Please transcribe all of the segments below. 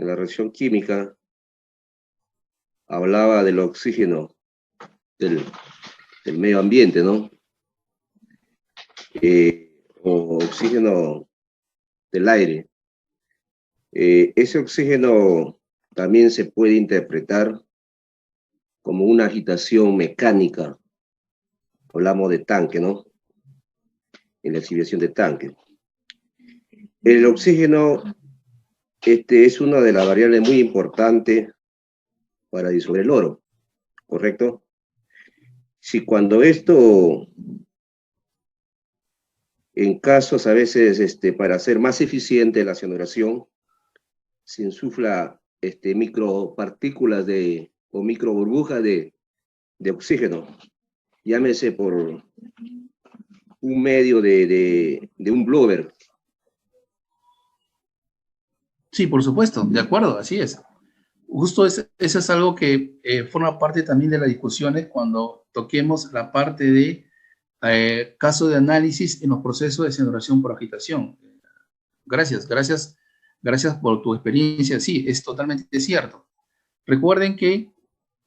en la reacción química, hablaba del oxígeno del, del medio ambiente, ¿no? O oxígeno del aire. Ese oxígeno también se puede interpretar como una agitación mecánica. Hablamos de tanque, ¿no? En la exhibición de tanque. El oxígeno es una de las variables muy importantes para disolver el oro, ¿correcto? Si cuando esto, en casos a veces, para hacer más eficiente la cianuración, se insufla micropartículas o microburbujas de oxígeno, llámese por un medio de un blower. Sí, por supuesto, de acuerdo, así es. Justo eso es algo que forma parte también de las discusiones cuando toquemos la parte de caso de análisis en los procesos de cianuración por agitación. Gracias por tu experiencia. Sí, es totalmente cierto. Recuerden que,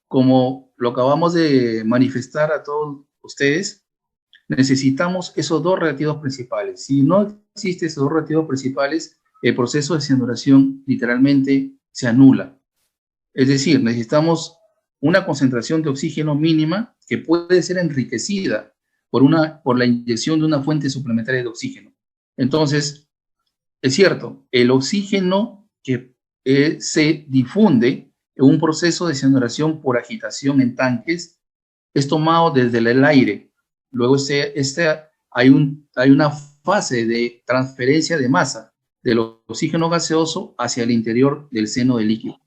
como lo acabamos de manifestar a todos ustedes, necesitamos esos dos reactivos principales. Si no existen esos dos reactivos principales, el proceso de cianuración literalmente se anula. Es decir, necesitamos una concentración de oxígeno mínima que puede ser enriquecida por la inyección de una fuente suplementaria de oxígeno. Entonces, es cierto, el oxígeno que se difunde en un proceso de cianuración por agitación en tanques es tomado desde el aire. Luego hay una fase de transferencia de masa del oxígeno gaseoso hacia el interior del seno del líquido.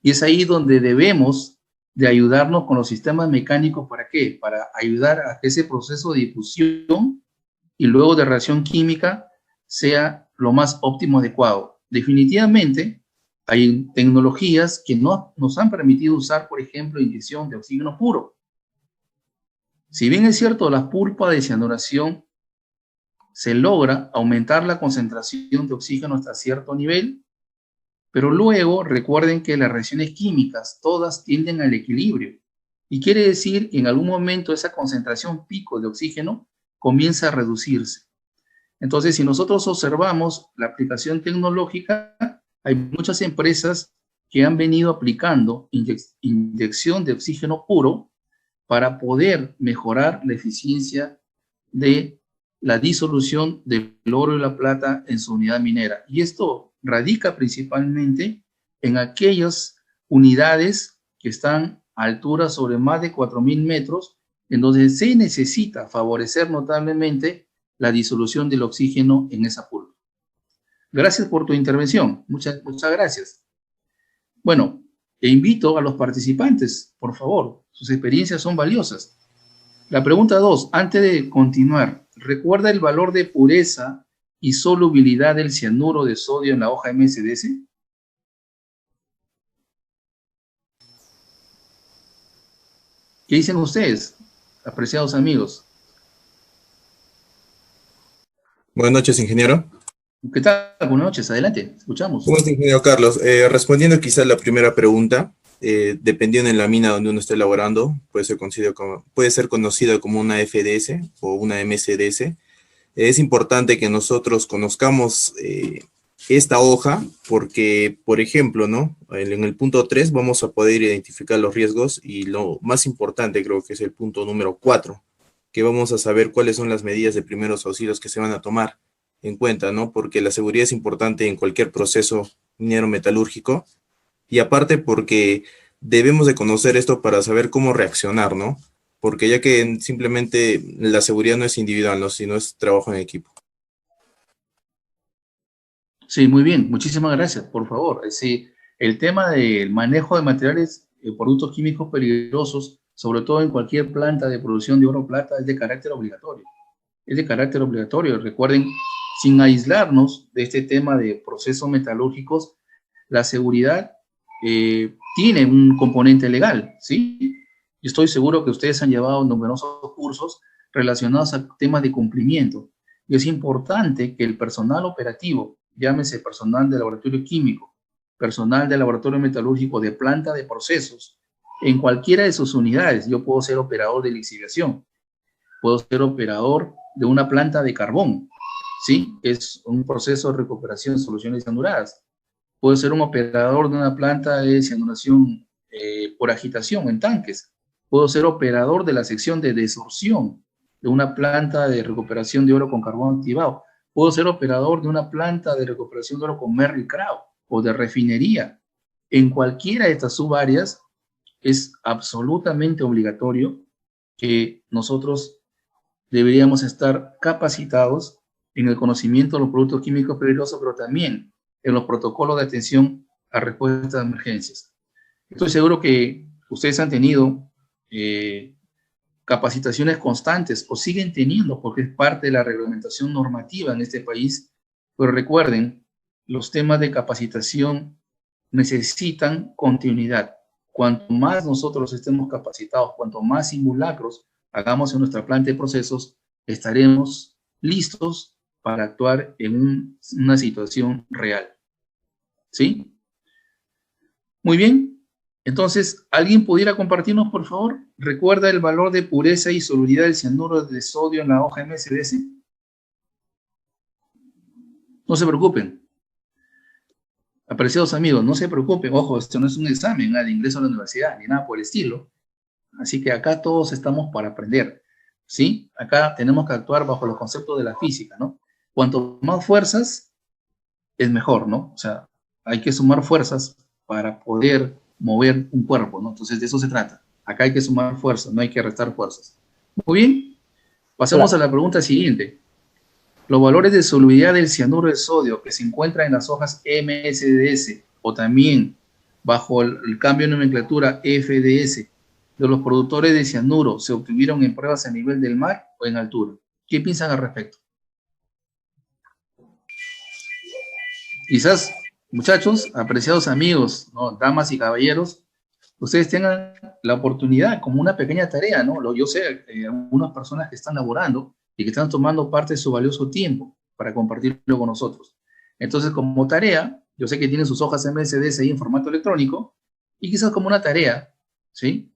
Y es ahí donde debemos de ayudarnos con los sistemas mecánicos. ¿Para qué? Para ayudar a que ese proceso de difusión y luego de reacción química sea lo más óptimo adecuado. Definitivamente, hay tecnologías que no nos han permitido usar, por ejemplo, inyección de oxígeno puro. Si bien es cierto, la pulpa de cianuración se logra aumentar la concentración de oxígeno hasta cierto nivel, pero luego recuerden que las reacciones químicas todas tienden al equilibrio. Y quiere decir que en algún momento esa concentración pico de oxígeno comienza a reducirse. Entonces, si nosotros observamos la aplicación tecnológica, hay muchas empresas que han venido aplicando inyección de oxígeno puro para poder mejorar la eficiencia de la disolución del oro y la plata en su unidad minera. Y esto radica principalmente en aquellas unidades que están a altura sobre más de 4.000 metros, en donde se necesita favorecer notablemente la disolución del oxígeno en esa pulpa. Gracias por tu intervención. Muchas gracias. Bueno, e invito a los participantes, por favor, sus experiencias son valiosas. La pregunta 2, antes de continuar, ¿recuerda el valor de pureza y solubilidad del cianuro de sodio en la hoja MSDS? ¿Qué dicen ustedes, apreciados amigos? Buenas noches, ingeniero. ¿Qué tal? Buenas noches, adelante, escuchamos. ¿Cómo está, ingeniero Carlos? Respondiendo quizás la primera pregunta, dependiendo en la mina donde uno esté elaborando, puede ser conocido como una FDS o una MSDS. Es importante que nosotros conozcamos esta hoja porque, por ejemplo, ¿no? En el punto 3 vamos a poder identificar los riesgos y lo más importante creo que es el punto número 4, que vamos a saber cuáles son las medidas de primeros auxilios que se van a tomar en cuenta, ¿no? Porque la seguridad es importante en cualquier proceso minero metalúrgico y aparte porque debemos de conocer esto para saber cómo reaccionar, ¿no? Porque ya que simplemente la seguridad no es individual, ¿no? Sino es trabajo en equipo. Sí, muy bien, muchísimas gracias, por favor. Sí, el tema del manejo de materiales, productos químicos peligrosos, sobre todo en cualquier planta de producción de oro o plata, es de carácter obligatorio. Es de carácter obligatorio. Recuerden, sin aislarnos de este tema de procesos metalúrgicos, la seguridad tiene un componente legal, ¿sí? Yo estoy seguro que ustedes han llevado numerosos cursos relacionados a temas de cumplimiento. Y es importante que el personal operativo, llámese personal de laboratorio químico personal de laboratorio metalúrgico de planta de procesos en cualquiera de sus unidades. Yo puedo ser operador de lixiviación, puedo ser operador de una planta de carbón, ¿sí? Es un proceso de recuperación de soluciones cianuradas. Puedo ser un operador de una planta de cianuración por agitación en tanques. Puedo ser operador de la sección de desorción de una planta de recuperación de oro con carbón activado. Puedo ser operador de una planta de recuperación de oro con Merrill-Crowe o de refinería. En cualquiera de estas subáreas es absolutamente obligatorio que nosotros deberíamos estar capacitados en el conocimiento de los productos químicos peligrosos, pero también en los protocolos de atención a respuestas de emergencias. Estoy seguro que ustedes han tenido capacitaciones constantes o siguen teniendo porque es parte de la reglamentación normativa en este país, pero recuerden, los temas de capacitación necesitan continuidad. Cuanto más nosotros estemos capacitados, cuanto más simulacros hagamos en nuestra planta de procesos, estaremos listos para actuar en una situación real. ¿Sí? Muy bien. Entonces, ¿alguien pudiera compartirnos, por favor? ¿Recuerda el valor de pureza y solubilidad del cianuro de sodio en la hoja MSDS? No se preocupen. Apreciados amigos, no se preocupen. Ojo, esto no es un examen de ingreso a la universidad, ni nada por el estilo. Así que acá todos estamos para aprender, ¿sí? Acá tenemos que actuar bajo los conceptos de la física, ¿no? Cuanto más fuerzas, es mejor, ¿no? O sea, hay que sumar fuerzas para poder mover un cuerpo, ¿no? Entonces, de eso se trata. Acá hay que sumar fuerzas, no hay que restar fuerzas. Muy bien. Pasemos a la pregunta siguiente. Los valores de solubilidad del cianuro de sodio que se encuentran en las hojas MSDS o también bajo el cambio de nomenclatura FDS de los productores de cianuro se obtuvieron en pruebas a nivel del mar o en altura. ¿Qué piensan al respecto? Quizás, muchachos, apreciados amigos, ¿no? Damas y caballeros, ustedes tengan la oportunidad como una pequeña tarea, ¿no? Yo sé, algunas personas que están laborando y que están tomando parte de su valioso tiempo para compartirlo con nosotros. Entonces, como tarea, yo sé que tienen sus hojas MSDS ahí en formato electrónico, y quizás como una tarea, ¿sí?,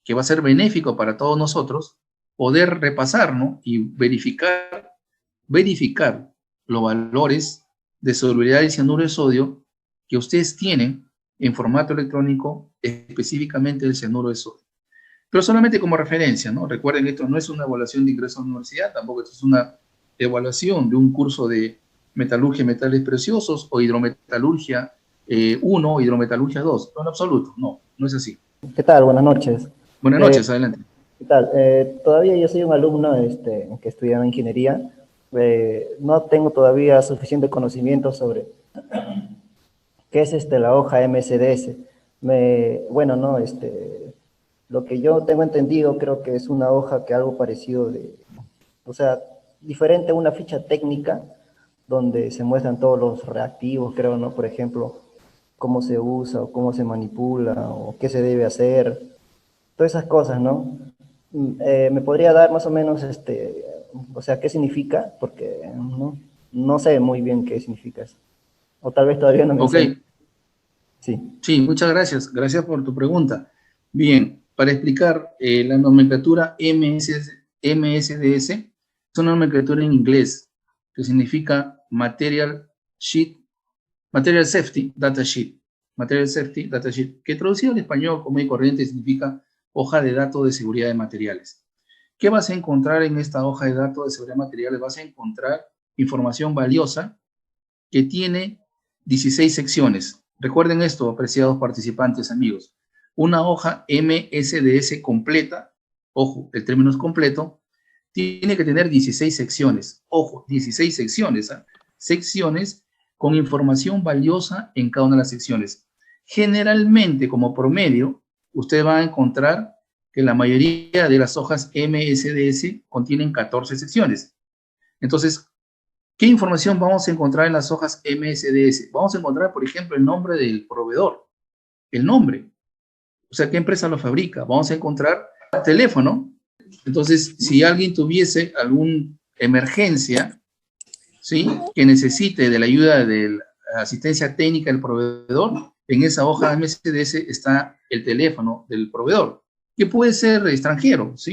que va a ser benéfico para todos nosotros, poder repasar, ¿no?, y verificar los valores de solubilidad del cianuro de sodio que ustedes tienen en formato electrónico, específicamente el cianuro de sodio. Pero solamente como referencia, ¿no? Recuerden, esto no es una evaluación de ingreso a la universidad, tampoco esto es una evaluación de un curso de metalurgia y metales preciosos o hidrometalurgia 1 o hidrometalurgia 2. No, en absoluto, no es así. ¿Qué tal? Buenas noches. Buenas noches, adelante. ¿Qué tal? Todavía yo soy un alumno que estudia ingeniería. No tengo todavía suficiente conocimiento sobre qué es la hoja MSDS. Bueno, no, lo que yo tengo entendido, creo que es una hoja que algo parecido o sea, diferente a una ficha técnica donde se muestran todos los reactivos, creo, ¿no? Por ejemplo, cómo se usa o cómo se manipula o qué se debe hacer, todas esas cosas, ¿no? ¿Me podría dar más o menos, o sea, qué significa? Porque no sé muy bien qué significa eso. O tal vez todavía no me sé. Sí, muchas gracias. Gracias por tu pregunta. Bien, para explicar la nomenclatura MSDS, es una nomenclatura en inglés que significa Material Safety Data Sheet. Material Safety Data Sheet, que traducido al español común y corriente significa hoja de datos de seguridad de materiales. ¿Qué vas a encontrar en esta hoja de datos de seguridad de materiales? Vas a encontrar información valiosa que tiene 16 secciones. Recuerden esto, apreciados participantes, amigos. Una hoja MSDS completa, ojo, el término es completo, tiene que tener 16 secciones. Ojo, 16 secciones, ¿eh? Secciones con información valiosa en cada una de las secciones. Generalmente, como promedio, usted va a encontrar que la mayoría de las hojas MSDS contienen 14 secciones. Entonces, ¿qué información vamos a encontrar en las hojas MSDS? Vamos a encontrar, por ejemplo, el nombre del proveedor, el nombre, o sea, qué empresa lo fabrica. Vamos a encontrar el teléfono. Entonces, si alguien tuviese alguna emergencia, ¿sí?, que necesite de la ayuda del asistencia técnica del proveedor, en esa hoja MSDS está el teléfono del proveedor, que puede ser extranjero, ¿sí?